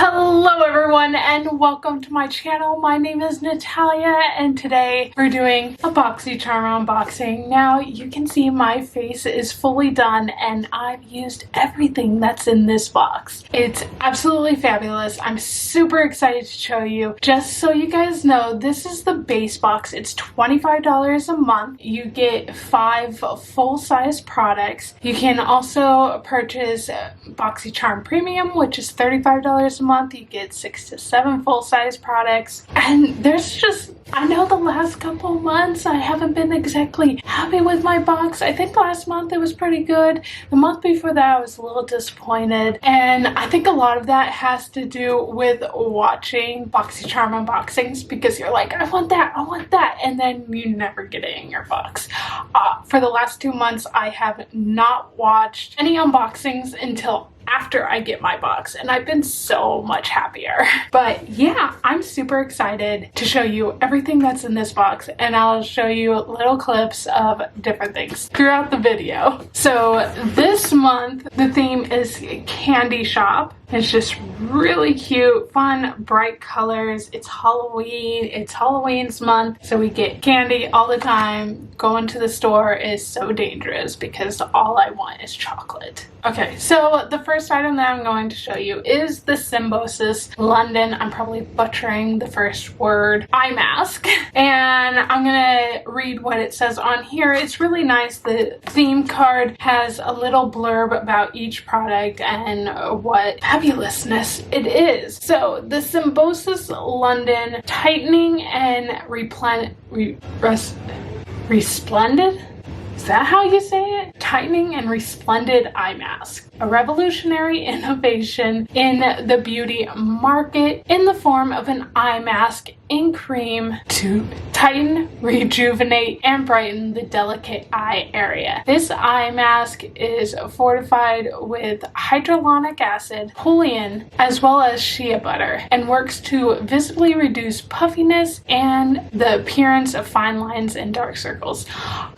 Hello everyone and welcome to my channel. My name is Natalia and today we're doing a BOXYCHARM unboxing. Now you can see my face is fully done and I've used everything that's in this box. It's absolutely fabulous. I'm super excited to show you. Just so you guys know, this is the base box. It's $25 a month. You get 5 full-size products. You can also purchase BOXYCHARM Premium, which is $35 a month. You get 6 to 7 full-size products, and there's just, I know the last couple months I haven't been exactly happy with my box. I think last month it was pretty good. The month before that I was a little disappointed, and I think a lot of that has to do with watching BOXYCHARM unboxings because you're like, I want that, and then you never get it in your box. For the last 2 months I have not watched any unboxings until after I get my box, and I've been so much happier. But yeah, I'm super excited to show you everything that's in this box, and I'll show you little clips of different things throughout the video. So this month the theme is Candy Shop. It's just really cute, fun, bright colors. It's Halloween. It's Halloween's month, so we get candy all the time. Going to the store is so dangerous because all I want is chocolate. Okay, so the first item that I'm going to show you is the Symbiosis London, I'm probably butchering the first word, eye mask. And I'm gonna read what it says on here. It's really nice. The theme card has a little blurb about each product and what fabulousness it is. So the Symbiosis London Tightening and Resplendent? Is that how you say it? Tightening and Resplendent Eye Mask. A revolutionary innovation in the beauty market in the form of an eye mask in cream to tighten, rejuvenate, and brighten the delicate eye area. This eye mask is fortified with hyaluronic acid, Julian, as well as shea butter, and works to visibly reduce puffiness and the appearance of fine lines and dark circles.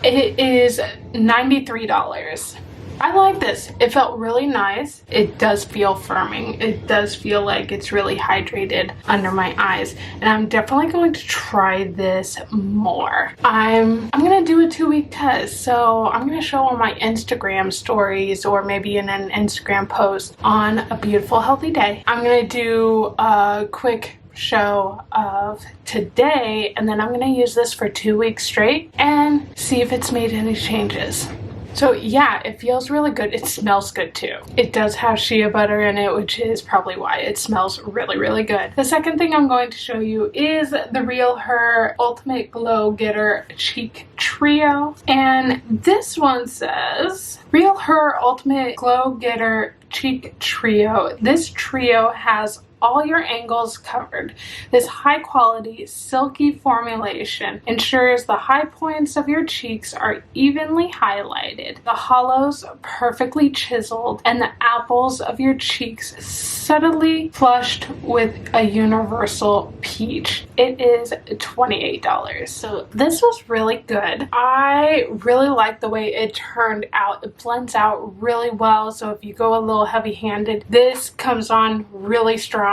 It is $93. I like this. It felt really nice. It does feel firming. It does feel like it's really hydrated under my eyes, and I'm definitely going to try this more. I'm gonna do a 2-week test, so I'm gonna show on my Instagram stories or maybe in an Instagram post on a beautiful healthy day. I'm gonna do a quick show of today, and then I'm gonna use this for 2 weeks straight and see if it's made any changes. So yeah, it feels really good. It smells good too. It does have shea butter in it, which is probably why it smells really, really good. The second thing I'm going to show you is the Real Her Ultimate Glow Getter Cheek Trio. And this one says, Real Her Ultimate Glow Getter Cheek Trio. This trio has all your angles covered. This high quality silky formulation ensures the high points of your cheeks are evenly highlighted, the hollows perfectly chiseled, and the apples of your cheeks subtly flushed with a universal peach. It is $28. So this was really good. I really like the way it turned out. It blends out really well, so if you go a little heavy-handed, this comes on really strong.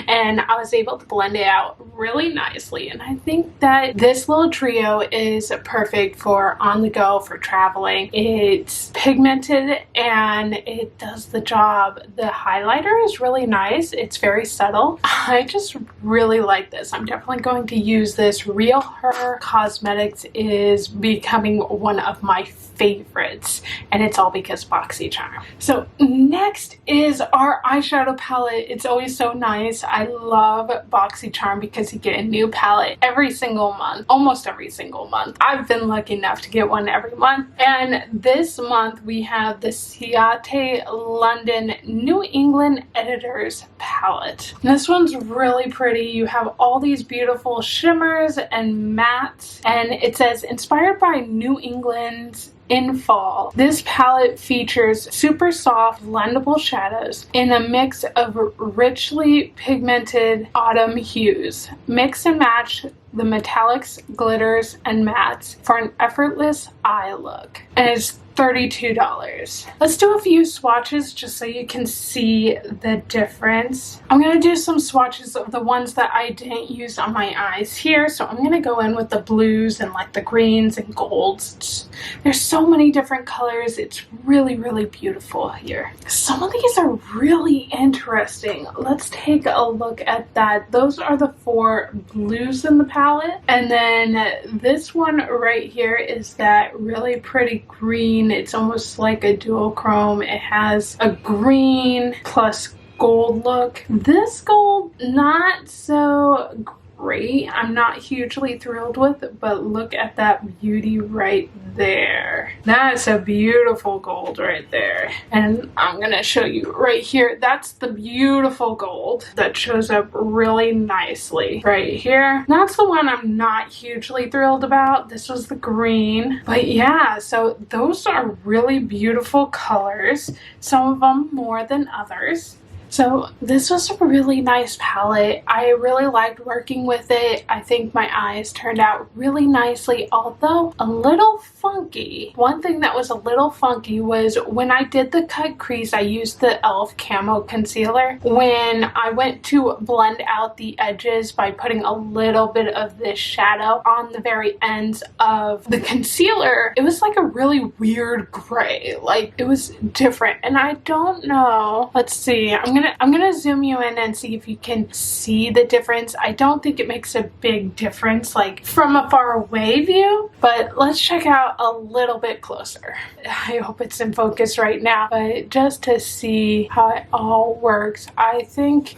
And I was able to blend it out really nicely, and I think that this little trio is perfect for on the go, for traveling. It's pigmented and it does the job. The highlighter is really nice. It's very subtle. I just really like this. I'm definitely going to use this. Real Her Cosmetics is becoming one of my favorites, and it's all because BOXYCHARM. So next is our eyeshadow palette. It's always so nice. I love BOXYCHARM because you get a new palette every single month, almost every single month. I've been lucky enough to get one every month, and this month we have the Ciate London New England Editors palette. And this one's really pretty. You have all these beautiful shimmers and mattes, and it says inspired by New England's in fall. This palette features super soft blendable shadows in a mix of richly pigmented autumn hues. Mix and match the metallics, glitters, and mattes for an effortless eye look. And it's $32. Let's do a few swatches just so you can see the difference. I'm going to do some swatches of the ones that I didn't use on my eyes here. So I'm going to go in with the blues and like the greens and golds. There's so many different colors. It's really, really beautiful here. Some of these are really interesting. Let's take a look at that. Those are the 4 blues in the palette. And then this one right here is that really pretty green. It's almost like a duochrome. It has a green plus gold look. This gold, not so great. I'm not hugely thrilled with it, but look at that beauty right there. That's a beautiful gold right there. And I'm gonna show you right here. That's the beautiful gold that shows up really nicely right here. That's the one I'm not hugely thrilled about. This was the green. But yeah, so those are really beautiful colors. Some of them more than others. So this was a really nice palette. I really liked working with it. I think my eyes turned out really nicely, although a little funky. One thing that was a little funky was when I did the cut crease, I used the e.l.f. Camo Concealer. When I went to blend out the edges by putting a little bit of this shadow on the very ends of the concealer, it was like a really weird gray. Like, it was different, and I don't know. Let's see. I'm gonna zoom you in and see if you can see the difference. I don't think it makes a big difference like from a far away view, but let's check out a little bit closer. I hope it's in focus right now, but just to see how it all works. I think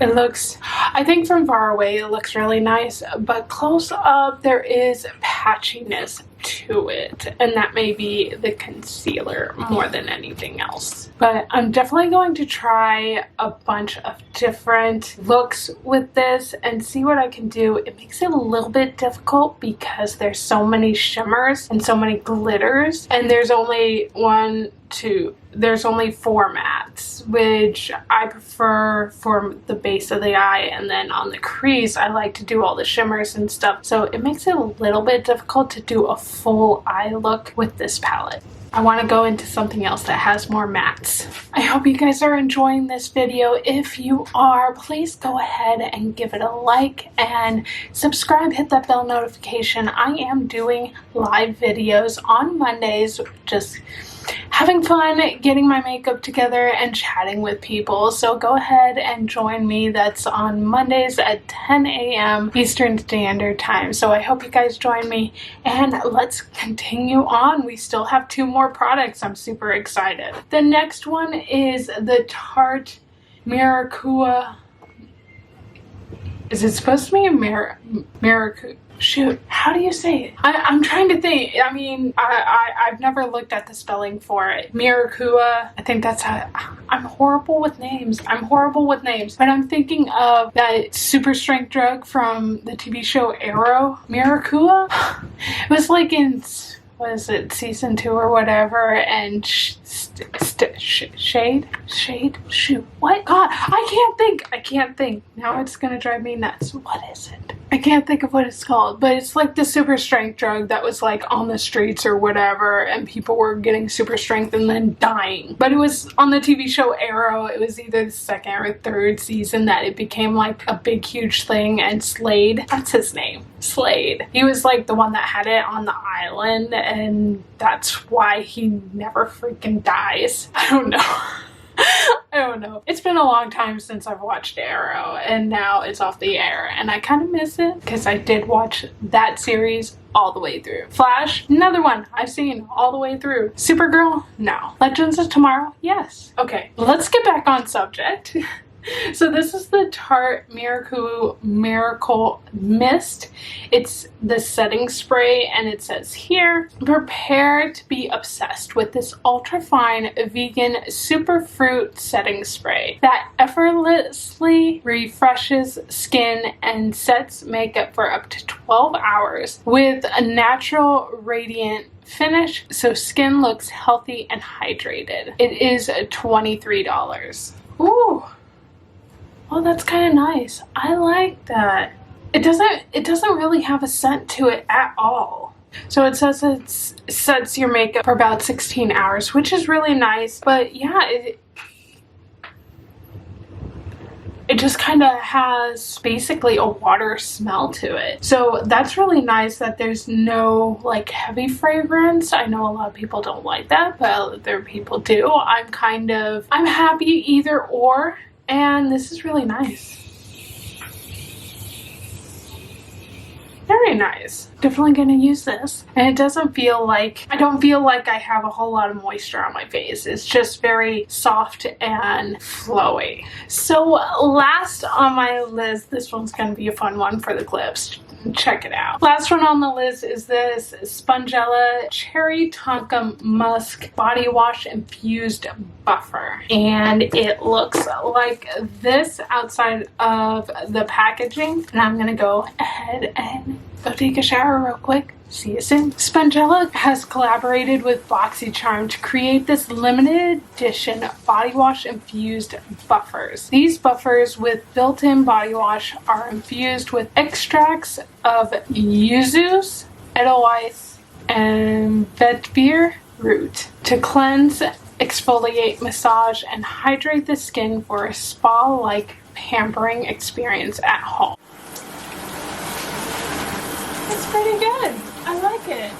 from far away it looks really nice, but close up there is patchiness to it, and that may be the concealer more than anything else. But I'm definitely going to try a bunch of different looks with this and see what I can do. It makes it a little bit difficult because there's so many shimmers and so many glitters, and there's only there's only 4 mattes, which I prefer for the base of the eye, and then on the crease I like to do all the shimmers and stuff, so it makes it a little bit difficult to do a full eye look with this palette. I want to go into something else that has more mattes. I hope you guys are enjoying this video. If you are, please go ahead and give it a like and subscribe, hit that bell notification. I am doing live videos on Mondays, just having fun, getting my makeup together and chatting with people. So go ahead and join me. That's on Mondays at 10 a.m. Eastern Standard Time. So I hope you guys join me, and let's continue on. We still have 2 more products. I'm super excited. The next one is the Tarte Miracle. Is it supposed to be a Miracle? Shoot, how do you say it? I'm trying to think. I mean, I've never looked at the spelling for it. Miracle. I think that's how. I'm horrible with names. But I'm thinking of that super strength drug from the TV show Arrow. Miracle. It was like in, what is it, season 2 or whatever, and shade, shoot, what? God, I can't think. Now it's gonna drive me nuts. What is it? I can't think of what it's called, but it's like the super strength drug that was like on the streets or whatever, and people were getting super strength and then dying. But it was on the TV show Arrow. It was either the 2nd or 3rd season that it became like a big huge thing, and Slade, that's his name, Slade. He was like the one that had it on the island, and that's why he never freaking dies. I don't know. I don't know. It's been a long time since I've watched Arrow, and now it's off the air, and I kind of miss it because I did watch that series all the way through. Flash, another one I've seen all the way through. Supergirl, no. Legends of Tomorrow, yes. Okay, let's get back on subject. So this is the Tarte Miracle Mist. It's the setting spray, and it says here, prepare to be obsessed with this ultra fine vegan superfruit setting spray that effortlessly refreshes skin and sets makeup for up to 12 hours with a natural radiant finish, so skin looks healthy and hydrated. It is $23. Ooh. Oh, that's kind of nice. I like that. It doesn't really have a scent to it at all. So it says it sets your makeup for about 16 hours, which is really nice. But yeah, it just kind of has basically a water smell to it. So that's really nice that there's no like heavy fragrance. I know a lot of people don't like that, but other people do. I'm happy either or, and this is really nice. Very nice. Definitely gonna use this. And it doesn't feel like, I don't feel like I have a whole lot of moisture on my face. It's just very soft and flowy. So last on my list, this one's gonna be a fun one for the clips. Check it out. Last one on the list is this Spongella Cherry Tonka Musk Body Wash Infused Buffer. And it looks like this outside of the packaging. And I'm gonna go ahead and go take a shower real quick. See you soon. Spongella has collaborated with BOXYCHARM to create this limited edition body wash infused buffers. These buffers with built-in body wash are infused with extracts of yuzu, edelweiss, and vetiver root to cleanse, exfoliate, massage, and hydrate the skin for a spa-like pampering experience at home. It's pretty good. I like it.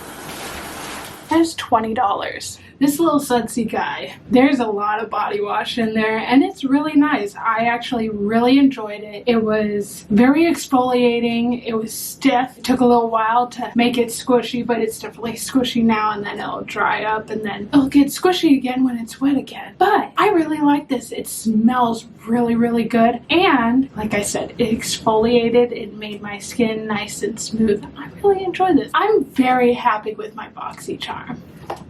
That's $20. This little sudsy guy, there's a lot of body wash in there, and it's really nice. I actually really enjoyed it. It was very exfoliating. It was stiff. It took a little while to make it squishy, but it's definitely squishy now, and then it'll dry up, and then it'll get squishy again when it's wet again. But I really like this. It smells really, really good, and like I said, it exfoliated. It made my skin nice and smooth. I really enjoyed this. I'm very happy with my BOXYCHARM.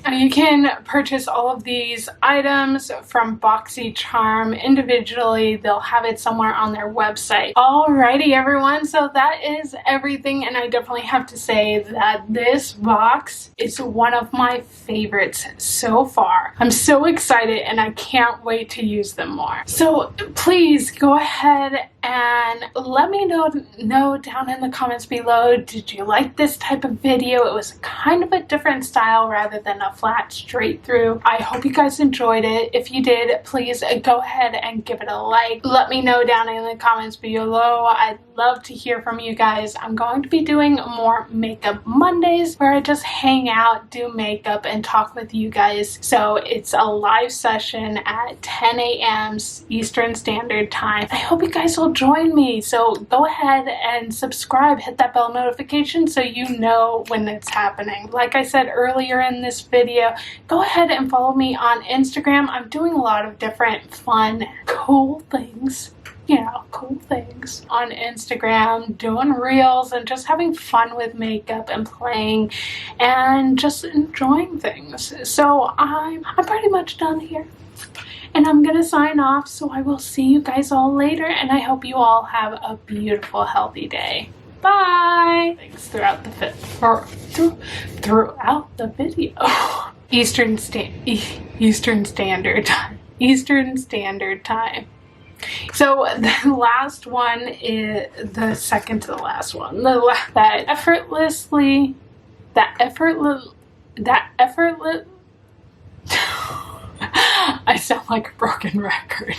You can purchase all of these items from BOXYCHARM individually. They'll have it somewhere on their website. Alrighty everyone, so that is everything, and I definitely have to say that this box is one of my favorites so far. I'm so excited and I can't wait to use them more. So please go ahead and let me know down in the comments below, did you like this type of video? It was kind of a different style rather than a flat straight through. I hope you guys enjoyed it. If you did, please go ahead and give it a like. Let me know down in the comments below. I'd love to hear from you guys. I'm going to be doing more Makeup Mondays where I just hang out, do makeup, and talk with you guys. So it's a live session at 10 a.m. Eastern Standard Time. I hope you guys will join me. So go ahead and subscribe, hit that bell notification so you know when it's happening. Like I said earlier in this video, go ahead and follow me on Instagram. I'm doing a lot of different fun, cool things. You know, cool things on Instagram, doing reels and just having fun with makeup and playing and just enjoying things. So I'm pretty much done here. And I'm gonna sign off, so I will see you guys all later, and I hope you all have a beautiful, healthy day. Bye! Thanks throughout the throughout the video. Eastern Standard Time. Eastern Standard Time. So the last one is the second to the last one. That effortless. I sound like a broken record.